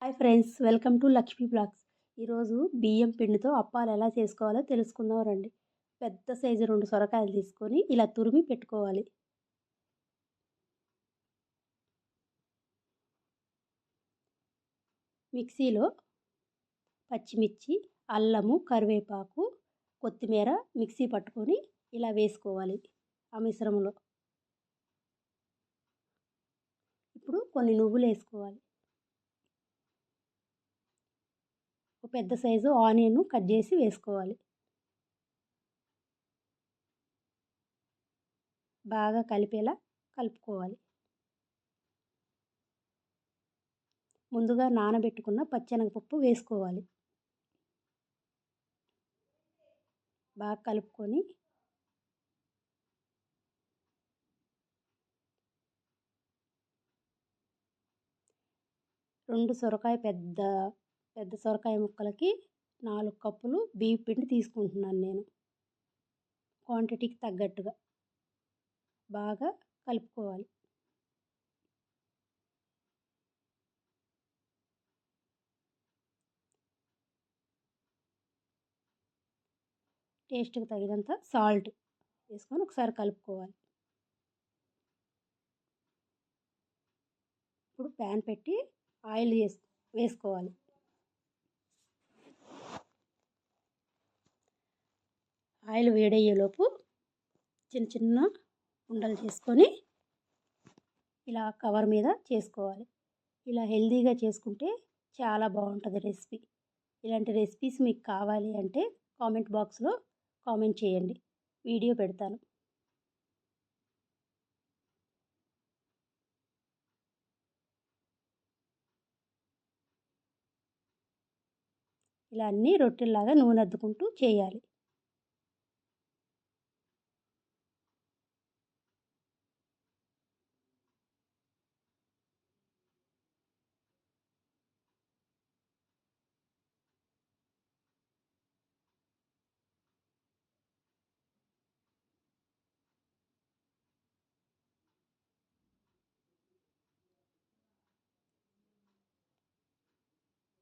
Hi friends, welcome to Lakshmi blogs. ఈరోజు బియ్యం పిండితో అప్పాలు ఎలా చేసుకోవాలో తెలుసుకుందాం రండి. పెద్ద సైజు 2 సొరకాయలు తీసుకొని ఇలా తురిమి పెట్టుకోవాలి. మిక్సీలో పచ్చిమిర్చి, అల్లము, కరివేపాకు, కొత్తిమీర మిక్సీ పట్టుకొని ఇలా వేసుకోవాలి ఆ మిశ్రమంలో. ఇప్పుడు కొన్ని నువ్వులు వేసుకోవాలి. ఒక పెద్ద సైజు ఆనియన్ కట్ చేసి వేసుకోవాలి. బాగా కలిపేలా కలుపుకోవాలి. ముందుగా నానబెట్టుకున్న పచ్చెనగపప్పు వేసుకోవాలి. బాగా కలుపుకొని పెద్ద సొరకాయ ముక్కలకి 4 కప్పులు బియ్యం పిండి తీసుకుంటున్నాను నేను. క్వాంటిటీకి తగ్గట్టుగా బాగా కలుపుకోవాలి. టేస్ట్కి తగినంత సాల్ట్ వేసుకొని ఒకసారి కలుపుకోవాలి. ఇప్పుడు ప్యాన్ పెట్టి ఆయిల్ వేసుకోవాలి. ఆయిల్ వేడయ్యేలోపు చిన్న చిన్న ఉండలు చేసుకొని ఇలా కవర్ మీద చేసుకోవాలి. ఇలా హెల్తీగా చేసుకుంటే చాలా బాగుంటుంది రెసిపీ. ఇలాంటి రెసిపీస్ మీకు కావాలి అంటే కామెంట్ బాక్స్లో కామెంట్ చేయండి, వీడియో పెడతాను. ఇలా అన్నీ రొట్టెల్లాగా నూనె అద్దుకుంటూ చేయాలి.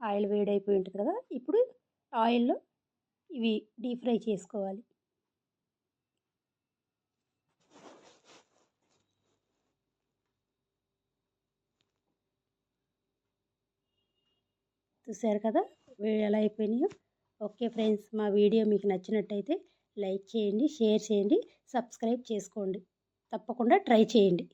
ఆయిల్ వేడైపోయి ఉంటుంది కదా, ఇప్పుడు ఆయిల్లో ఇవి డీప్ ఫ్రై చేసుకోవాలి. చూసారు కదా ఎలా అయిపోయినాయో. ఓకే ఫ్రెండ్స్, మా వీడియో మీకు నచ్చినట్టయితే లైక్ చేయండి, షేర్ చేయండి, సబ్స్క్రైబ్ చేసుకోండి. తప్పకుండా ట్రై చేయండి.